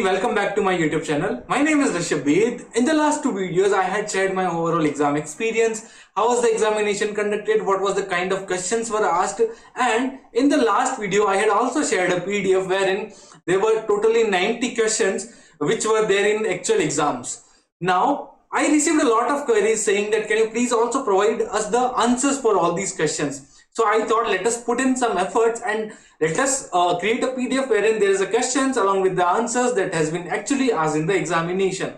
welcome back to my YouTube channel. My name is Rishabh. In the last two videos, I had shared my overall exam experience, how was the examination conducted, what was the kind of questions were asked, and in the last video, I had also shared a PDF wherein there were totally 90 questions which were there in actual exams. Now, I received a lot of queries saying that can you please also provide us the answers for all these questions. So I thought let us put in some efforts and let us create a PDF wherein there is a questions along with the answers that has been actually asked in the examination.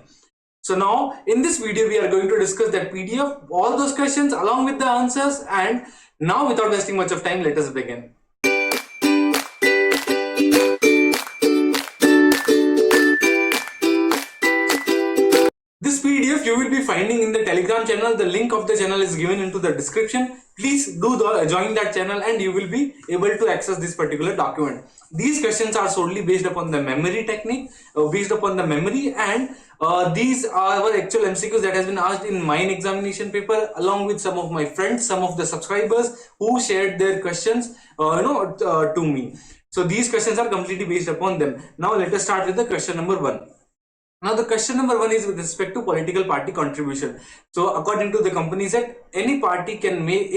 So now in this video we are going to discuss that PDF, all those questions along with the answers, and now without wasting much of time, let us begin. This PDF you will be finding in the Telegram channel. The link of the channel is given into the description. Please do join that channel and you will be able to access this particular document. These questions are solely based upon the memory technique, based upon the memory, and these are our actual MCQs that has been asked in mine examination paper along with some of my friends, some of the subscribers who shared their questions to me. So these questions are completely based upon them. Now let us start with the question number 1. Now the question number 1 is with respect to political party contribution. So according to the Companies Act, any company can make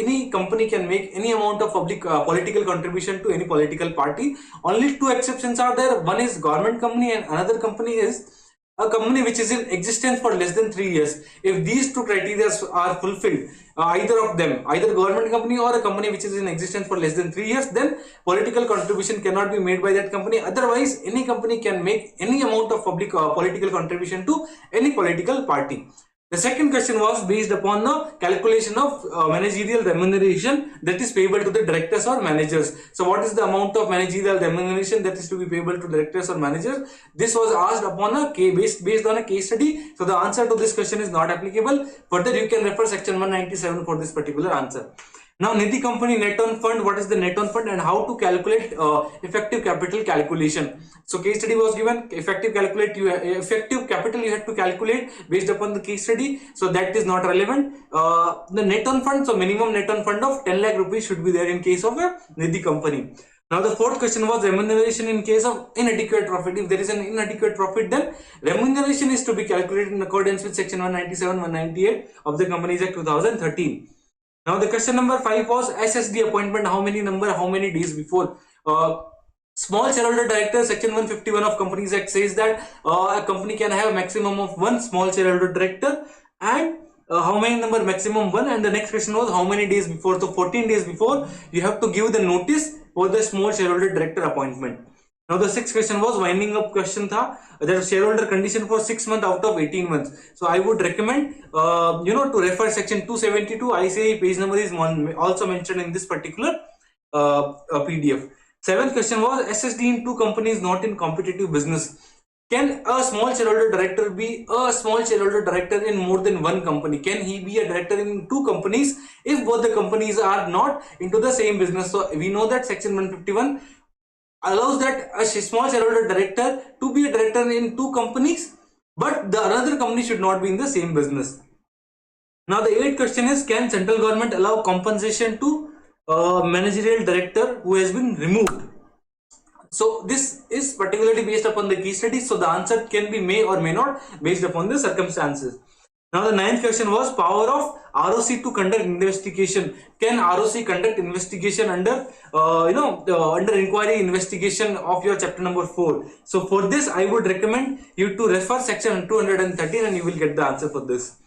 any amount of public political contribution to any political party. Only two exceptions are there. One is government company and another company is a company which is in existence for less than 3 years. If these two criteria are fulfilled, either of them, either government company or a company which is in existence for less than 3 years, then political contribution cannot be made by that company. Otherwise, any company can make any amount of public political contribution to any political party. The second question was based upon the calculation of managerial remuneration that is payable to the directors or managers. So what is the amount of managerial remuneration that is to be payable to directors or managers? This was asked upon a based on a case study. So the answer to this question is not applicable. Further, you can refer section 197 for this particular answer. Now, Nidhi Company net on fund, what is the net on fund and how to calculate effective capital calculation. So case study was given, effective capital you had to calculate based upon the case study. So that is not relevant. The net on fund, so minimum net on fund of 10 lakh rupees should be there in case of a Nidhi Company. Now the fourth question was remuneration in case of inadequate profit. If there is an inadequate profit, then remuneration is to be calculated in accordance with section 197, 198 of the Companies Act 2013. Now the question number 5 was SSD appointment, how many days before. Small shareholder director, section 151 of Companies Act says that a company can have maximum of one small shareholder director, and how many number, maximum 1. And the next question was how many days before. So 14 days before you have to give the notice for the small shareholder director appointment. Now the sixth question was winding up question tha, that shareholder condition for 6 months out of 18 months. So I would recommend to refer section 272 ICAI, page number is also mentioned in this particular PDF. Seventh question was SSD in two companies not in competitive business. Can a small shareholder director be a small shareholder director in more than one company? Can he be a director in two companies if both the companies are not into the same business? So we know that section 151 allows that a small shareholder director to be a director in two companies, but the another company should not be in the same business. Now the eighth question is, can central government allow compensation to managerial director who has been removed? So this is particularly based upon the case study, so the answer can be may or may not based upon the circumstances. Now the ninth question was power of ROC to conduct investigation. Can ROC conduct investigation under under inquiry investigation of your chapter number 4? So for this I would recommend you to refer section 213 and you will get the answer for this.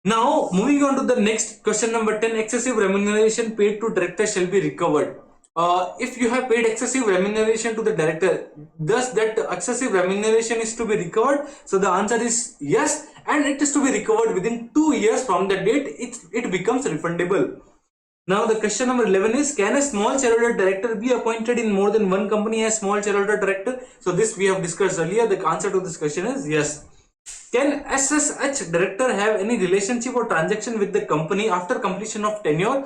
Now moving on to the next question number 10, excessive remuneration paid to director shall be recovered. If you have paid excessive remuneration to the director, thus that excessive remuneration is to be recovered. So the answer is yes, and it is to be recovered within 2 years from the date it becomes refundable. Now the question number 11 is, can a small shareholder director be appointed in more than one company as small shareholder director? So this we have discussed earlier. The answer to this question is yes. Can SSH director have any relationship or transaction with the company after completion of tenure?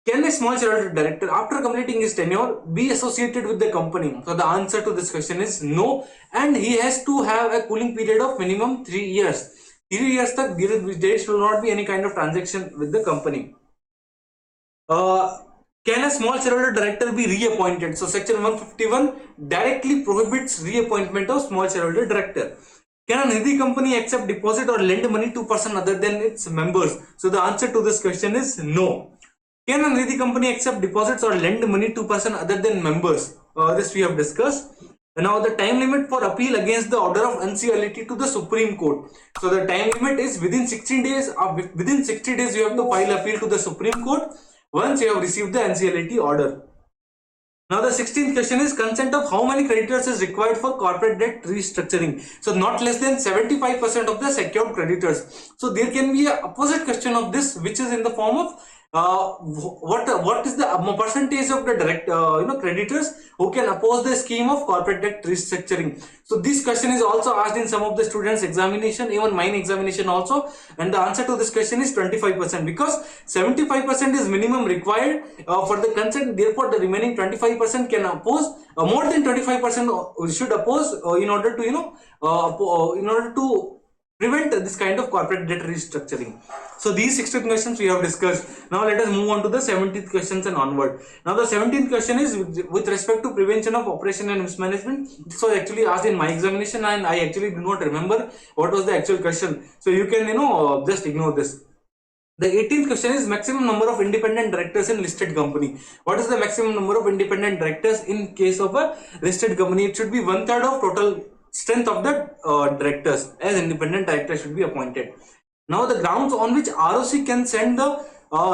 Can a small shareholder director, after completing his tenure, be associated with the company? So the answer to this question is no, and he has to have a cooling period of minimum 3 years. 3 years tak there should not be any kind of transaction with the company. Can a small shareholder director be reappointed? So section 151 directly prohibits reappointment of small shareholder director. Can a Nidhi company accept deposit or lend money to person other than its members? So the answer to this question is no. Can a Nidhi company accept deposits or lend money to person other than members? This we have discussed. Now the time limit for appeal against the order of unseality to the Supreme Court. So the time limit is within 16 days. Within 60 days you have to file appeal to the Supreme Court once you have received the unseality order. Now the 16th question is consent of how many creditors is required for corporate debt restructuring. So not less than 75% of the secured creditors. So there can be a opposite question of this, which is in the form of what is the percentage of the direct creditors who can oppose the scheme of corporate debt restructuring. So this question is also asked in some of the students examination, even mine examination also, and the answer to this question is 25%, because 75% is minimum required for the consent. Therefore the remaining 25% can oppose. More than 25% should oppose in order to prevent this kind of corporate debt restructuring. So these 16 questions we have discussed. Now let us move on to the 17th questions and onward. Now the 17th question is with respect to prevention of operation and mismanagement. This was actually asked in my examination and I actually do not remember what was the actual question. So you can just ignore this. The 18th question is maximum number of independent directors in listed company. What is the maximum number of independent directors in case of a listed company? It should be 1/3 of total strength of the directors as independent directors should be appointed. Now the grounds on which ROC can send the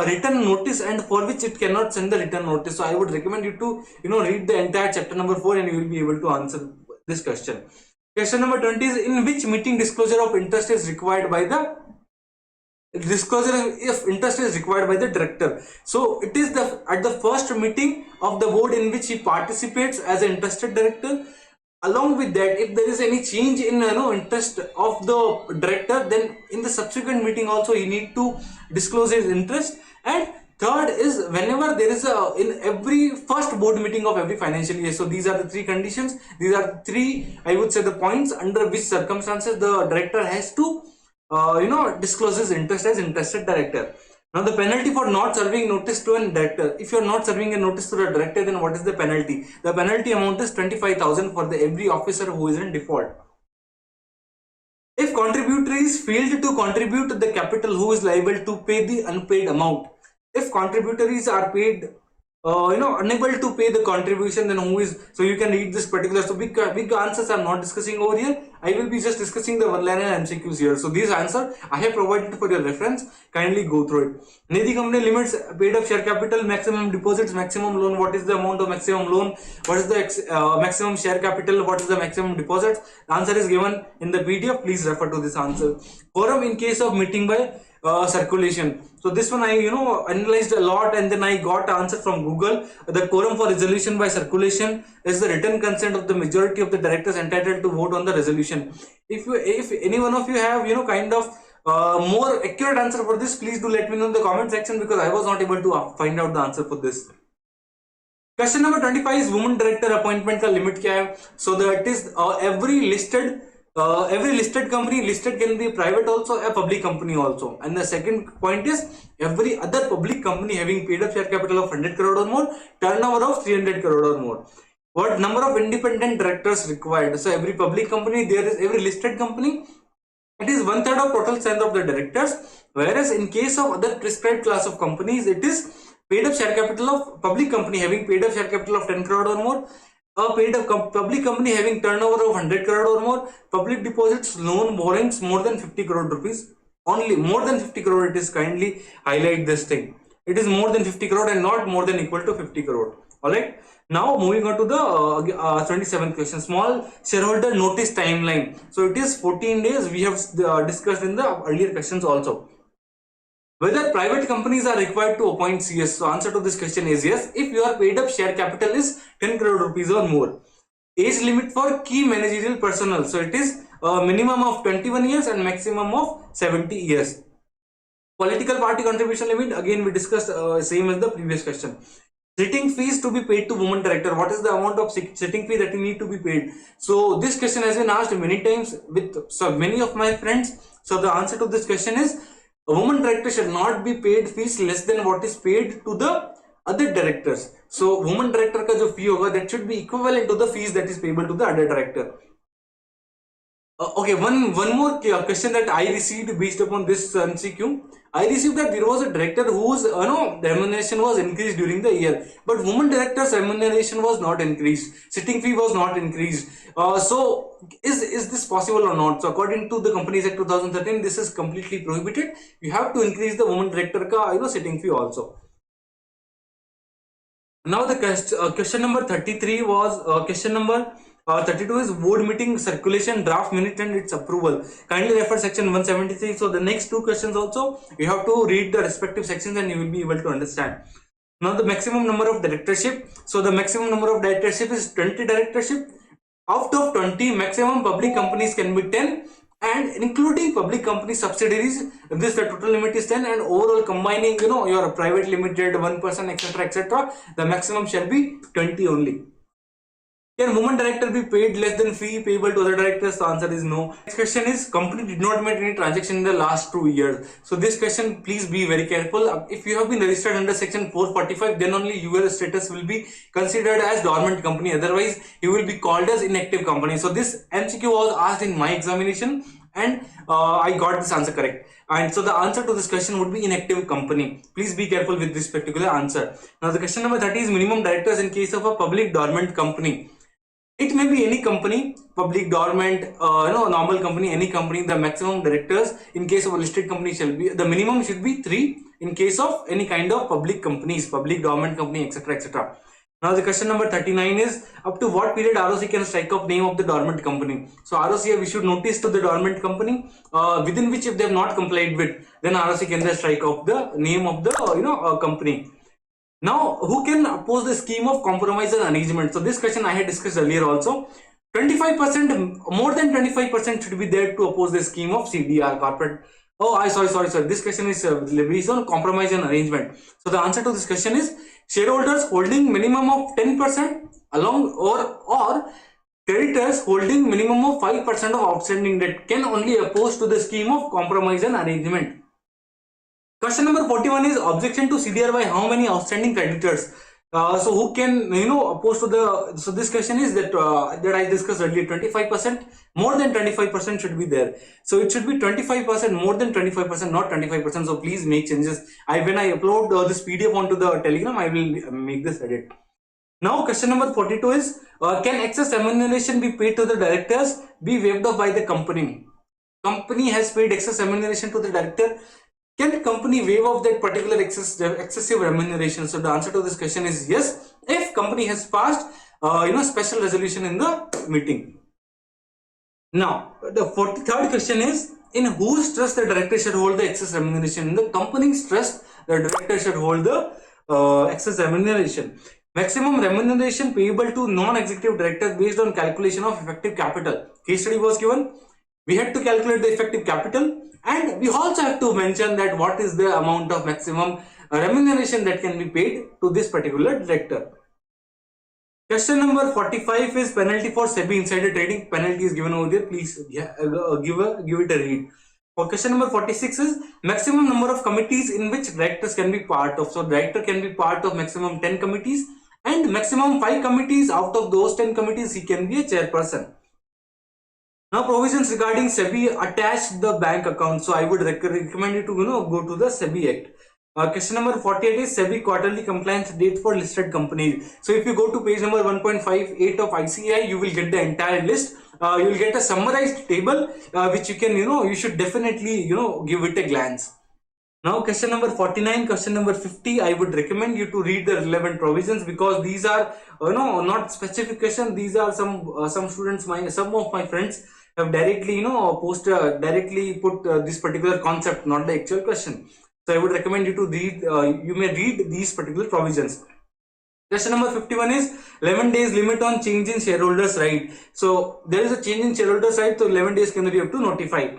written notice and for which it cannot send the written notice. So I would recommend you to read the entire chapter number 4 and you will be able to answer this question. Question number 20 is in which meeting disclosure of interest is required by the director. So it is at the first meeting of the board in which he participates as an interested director. Along with that, if there is any change in interest of the director, then in the subsequent meeting also he need to disclose his interest. And third is whenever there is in every first board meeting of every financial year. So these are the three conditions. These are three, I would say, the points under which circumstances the director has to disclose his interest as interested director. Now the penalty for not serving notice to a director. If you are not serving a notice to the director, then what is the penalty? The penalty amount is 25,000 for every officer who is in default. If contributories failed to contribute the capital, who is liable to pay the unpaid amount? If contributories are paid unable to pay the contribution, then who is? So you can read this particular. So big answers I'm not discussing over here. I will be just discussing the one-liner MCQs here. So these answers I have provided for your reference. Kindly go through it. Nidhi company limits paid up share capital, maximum deposits, maximum loan. What is the amount of maximum loan? What is the maximum share capital? What is the maximum deposits? The answer is given in the PDF. Please refer to this answer. Quorum in case of meeting by circulation. So this one I analyzed a lot and then I got answer from Google. The quorum for resolution by circulation is the written consent of the majority of the directors entitled to vote on the resolution. If any one of you have kind of more accurate answer for this, please do let me know in the comment section, because I was not able to find out the answer for this. Question number 25 is woman director appointment का limit क्या है? So that is every listed company, listed can be private also, a public company also. And the second point is every other public company having paid up share capital of 100 crore or more, turnover of 300 crore or more. What number of independent directors required? So every public company, every listed company, it is 1/3 of total strength of the directors. Whereas in case of other prescribed class of companies, it is paid up share capital of public company having paid up share capital of 10 crore or more. A paid up public company having turnover of 100 crore or more, public deposits, loan, borrowings more than 50 crore rupees. Only more than 50 crore, it is kindly highlight this thing. It is more than 50 crore and not more than equal to 50 crore. Alright. Now moving on to the 27th question. Small shareholder notice timeline. So it is 14 days. We have discussed in the earlier questions also. Whether private companies are required to appoint CS. So answer to this question is yes, if your paid up share capital is 10 crore rupees or more. Age limit for key managerial personnel. So it is a minimum of 21 years and maximum of 70 years. Political party contribution limit, again we discussed same as the previous question. Sitting fees to be paid to woman director. What is the amount of sitting fee that you need to be paid? So this question has been asked many times with many of my friends. So the answer to this question is a woman director should not be paid fees less than what is paid to the other directors. So woman director का जो fee होगा that should be equivalent to the fees that is payable to the other director. Okay, one more question that I received based upon this MCQ. I received that there was a director whose remuneration was increased during the year, but woman director's remuneration was not increased. Sitting fee was not increased. So is this possible or not? So according to the Companies Act 2013, this is completely prohibited. You have to increase the woman director ka sitting fee also. Now the question number 33 was question number 32 is board meeting circulation, draft minute and its approval. Kindly refer section 173. So the next two questions also you have to read the respective sections and you will be able to understand. Now the maximum number of directorship. So the maximum number of directorship is 20 directorship. Out of 20, maximum public companies can be 10, and including public company subsidiaries, this the total limit is 10, and overall combining your private limited, one person, etc., the maximum shall be 20 only. Can woman director be paid less than fee payable to other directors? The answer is no. Next question is, company did not make any transaction in the last 2 years. So this question, please be very careful. If you have been registered under section 445, then only your status will be considered as dormant company. Otherwise, you will be called as inactive company. So this MCQ was asked in my examination, and I got this answer correct. And so the answer to this question would be inactive company. Please be careful with this particular answer. Now the question number 30 is minimum directors in case of a public dormant company. It may be any company, public, dormant, normal company, any company. The maximum directors in case of a listed company shall be, the minimum should be 3 in case of any kind of public companies, public, dormant company, etc., etc. Now the question number 39 is, up to what period ROC can strike off name of the dormant company? So ROC have issued notice to the dormant company, within which if they have not complied with, then ROC can then strike off the name of the company. Now, who can oppose the scheme of compromise and arrangement? So this question I had discussed earlier also. 25%, more than 25% should be there to oppose the scheme of CDR, corporate. Oh, sorry. This question is based on compromise and arrangement. So the answer to this question is, shareholders holding minimum of 10% along or creditors holding minimum of 5% of outstanding debt can only oppose to the scheme of compromise and arrangement. Question number 41 is, objection to CDR by how many outstanding creditors? So who can oppose to the, so this question is that I discussed earlier, 25%, more than 25% should be there. So it should be 25%, more than 25%, not 25%. So please make changes. When I upload this PDF onto the Telegram, I will make this edit. Now question number 42 is, can excess remuneration be paid to the directors be waived off by the company? Company has paid excess remuneration to the director. Can the company waive off that particular excessive remuneration? So the answer to this question is yes, if company has passed special resolution in the meeting. Now the 43rd question is, in whose trust the director should hold the excess remuneration? In the company's trust, the director should hold the excess remuneration. Maximum remuneration payable to non-executive directors based on calculation of effective capital. Case study was given. We had to calculate the effective capital, and we also have to mention that what is the amount of maximum remuneration that can be paid to this particular director. Question number 45 is penalty for SEBI insider trading. Penalty is given over there. Please give it a read. For question number 46 is maximum number of committees in which directors can be part of. So director can be part of maximum 10 committees and maximum 5 committees. Out of those 10 committees, he can be a chairperson. Now provisions regarding SEBI attached the bank account. So I would recommend you to go to the SEBI Act. Question number 48 is SEBI quarterly compliance date for listed companies. So if you go to page number 1.58 of ICAI, you will get the entire list. You will get a summarized table which you can you should definitely give it a glance. Now question number 49, question number 50, I would recommend you to read the relevant provisions, because these are not specific questions. These are some students, some of my friends have directly directly put this particular concept, not the actual question. So I would recommend you to read, you may read these particular provisions. Question number 51 is 11 days limit on change in shareholders' right. So there is a change in shareholders' right, so 11 days can you have to notify.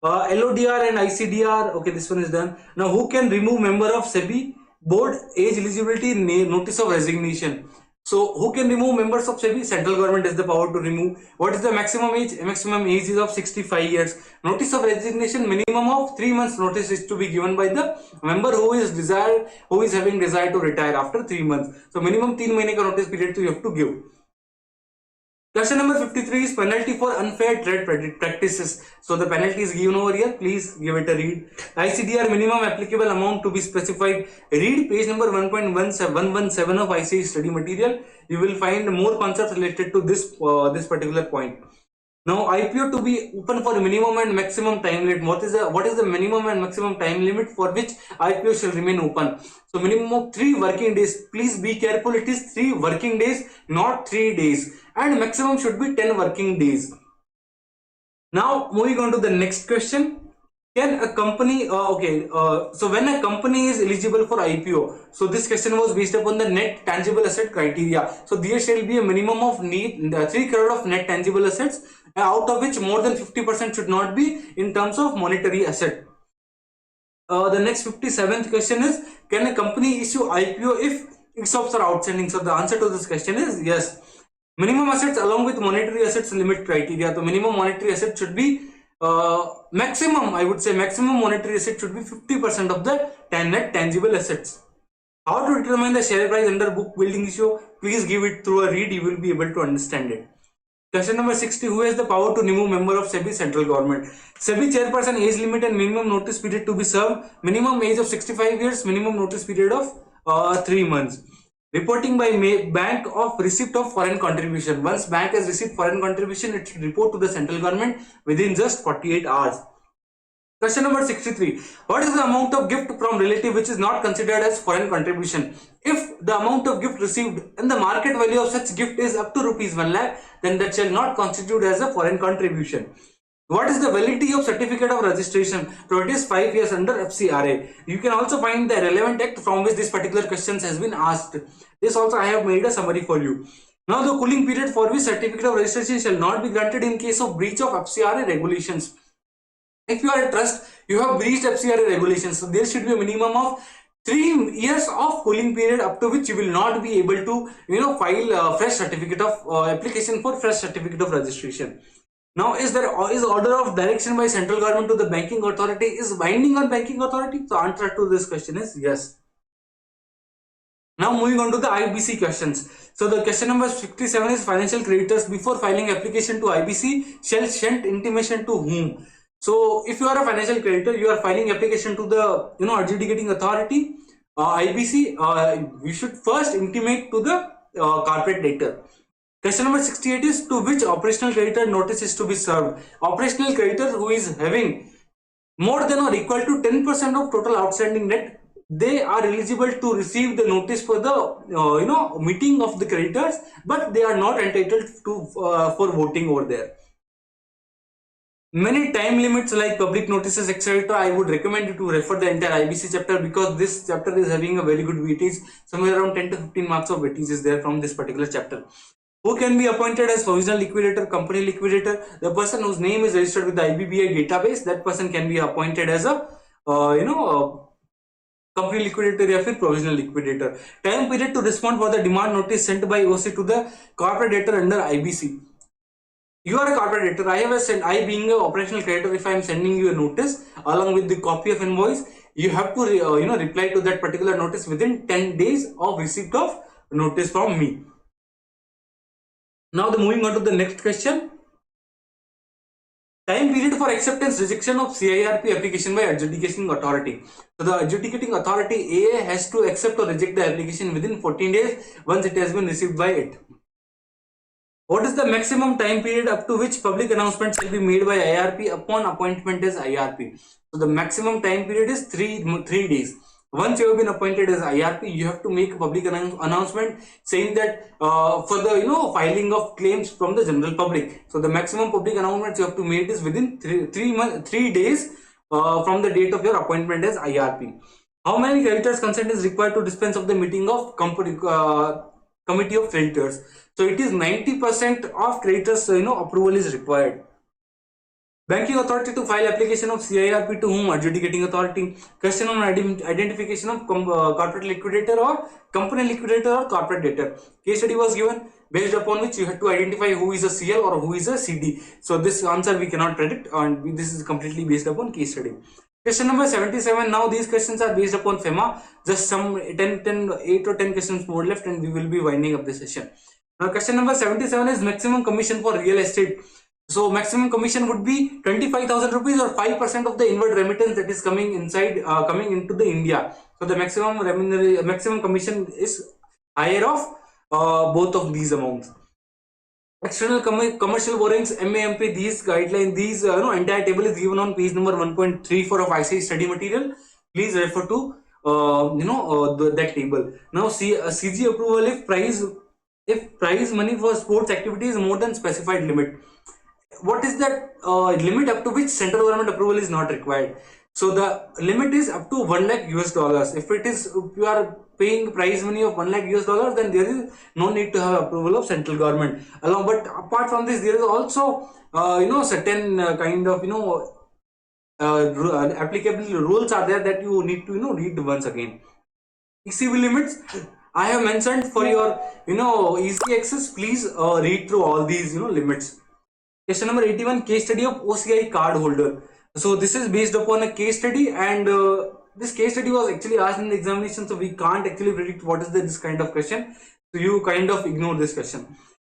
LODR and ICDR, okay, this one is done. Now who can remove member of SEBI board age eligibility notice of resignation? So who can remove members of SEBI? Central government has the power to remove. What is the maximum age? Maximum age is of 65 years. Notice of resignation, minimum of 3 months notice is to be given by the member who is having desire to retire after 3 months. So minimum 3 महीने का notice period you have to give. Question number 53 is penalty for unfair trade practices. So the penalty is given over here. Please give it a read. ICDR minimum applicable amount to be specified. Read page number 1.117 of ICE study material. You will find more concepts related to this particular point. Now IPO to be open for minimum and maximum time limit. What is the minimum and maximum time limit for which IPO shall remain open? So minimum of 3 working days. Please be careful. It is 3 working days, not 3 days. And maximum should be 10 working days. Now moving on to the next question. Can a company, so when a company is eligible for IPO, so this question was based upon the net tangible asset criteria. So there shall be a minimum of 3 crore of net tangible assets, out of which more than 50% should not be in terms of monetary asset. The next 57th question is, can a company issue IPO if ESOPs are outstanding? So the answer to this question is yes. Minimum assets along with monetary assets limit criteria. So minimum monetary asset should be maximum monetary asset should be 50% of the net tangible assets. How to determine the share price under book building issue? Please give it through a read. You will be able to understand it. Question number 60. Who has the power to remove member of SEBI? Central government. SEBI chairperson age limit and minimum notice period to be served. Minimum age of 65 years. Minimum notice period of 3 months. Reporting by bank of receipt of foreign contribution. Once bank has received foreign contribution, it should report to the central government within just 48 hours. Question number 63. What is the amount of gift from relative which is not considered as foreign contribution? If the amount of gift received and the market value of such gift is up to rupees 1 lakh, then that shall not constitute as a foreign contribution. What is the validity of certificate of registration? So it is 5 years under FCRA. You can also find the relevant act from which this particular question has been asked. This also I have made a summary for you. Now the cooling period for which certificate of registration shall not be granted in case of breach of FCRA regulations. If you are a trust, you have breached FCRA regulations. So there should be a minimum of 3 years of cooling period up to which you will not be able to file a fresh certificate of application for fresh certificate of registration. Now, is order of direction by central government to the banking authority is binding on banking authority? So answer to this question is yes. Now moving on to the IBC questions. So the question number 57 is financial creditors before filing application to IBC shall send intimation to whom? So if you are a financial creditor, you are filing application to the adjudicating authority IBC. You should first intimate to the corporate debtor. Question number 68 is, to which operational creditor notice is to be served? Operational creditor who is having more than or equal to 10% of total outstanding debt, they are eligible to receive the notice for the meeting of the creditors, but they are not entitled to for voting over there. Many time limits like public notices, etc. I would recommend you to refer the entire IBC chapter, because this chapter is having a very good weightage. Somewhere around 10 to 15 marks of weightage is there from this particular chapter. Who can be appointed as provisional liquidator, company liquidator? The person whose name is registered with the IBBI database, that person can be appointed as a company liquidator or provisional liquidator. Time period to respond for the demand notice sent by OC to the corporate debtor under IBC. You are a corporate debtor. I being an operational creditor, if I am sending you a notice along with the copy of invoice, you have to reply to that particular notice within 10 days of receipt of notice from me. Now moving on to the next question. Time period for acceptance rejection of CIRP application by adjudicating authority. So the adjudicating authority AA has to accept or reject the application within 14 days once it has been received by it. What is the maximum time period up to which public announcement shall be made by IRP upon appointment as IRP? So the maximum time period is 3 days. Once you have been appointed as IRP, you have to make a public announcement saying that for the filing of claims from the general public. So the maximum public announcement you have to make is within 3 days from the date of your appointment as IRP. How many creditors' consent is required to dispense of the meeting of committee of creditors? So it is 90% of creditors approval is required. Banking authority to file application of CIRP to whom? Adjudicating authority. Question on identification of corporate liquidator or company liquidator or corporate debtor. Case study was given based upon which you had to identify who is a CL or who is a CD. So this answer we cannot predict, and this is completely based upon case study. Question number 77. Now these questions are based upon FEMA. Just some 8 or 10 questions more left, and we will be winding up the session. Now question number 77 is maximum commission for real estate. So maximum commission would be 25,000 rupees or 5% of the inward remittance that is coming inside, coming into the India. So the maximum commission is higher of both of these amounts. External commercial borrowings, MAMP, these guidelines, these entire table is given on page number 1.34 of ICI study material. Please refer to that table. Now CG approval if prize money for sports activity is more than specified limit. What is that limit up to which central government approval is not required? So the limit is up to 1 lakh US dollars. If you are paying prize money of 1 lakh US dollars, then there is no need to have approval of central government. But apart from this, there is also certain kind of applicable rules are there that you need to read once again. ECB limits I have mentioned for your easy access. Please read through all these limits. Question number 81, case study of OCI card holder. So this is based upon a case study, and this case study was actually asked in the examination, so we can't actually predict what is this kind of question. So you kind of ignore this question.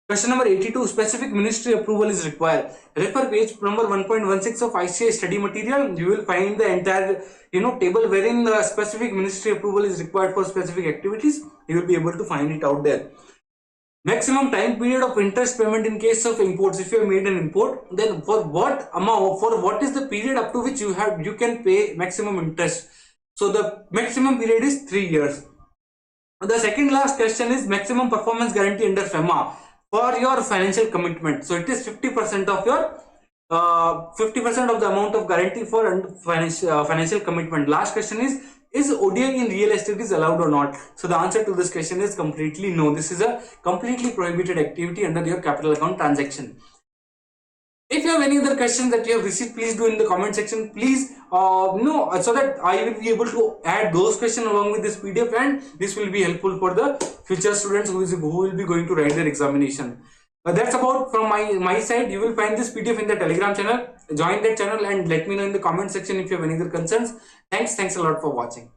Question number 82, specific ministry approval is required. Refer page number 1.16 of ICI study material. You will find the entire table wherein the specific ministry approval is required for specific activities. You will be able to find it out there. Maximum time period of interest payment in case of imports. If you have made an import, then for what amount, for what is the period up to which you can pay maximum interest? So the maximum period is 3 years. The second last question is maximum performance guarantee under FEMA for your financial commitment. So it is 50% of your 50% of the amount of guarantee for financial commitment. Last question is ODI in real estate is allowed or not? So the answer to this question is completely no. This is a completely prohibited activity under your capital account transaction. If you have any other questions that you have received, please do in the comment section. Please so that I will be able to add those questions along with this PDF, and this will be helpful for the future students who will be going to write their examination. That's about from my side. You will find this PDF in the Telegram channel. Join that channel and let me know in the comment section if you have any other concerns. Thanks a lot for watching.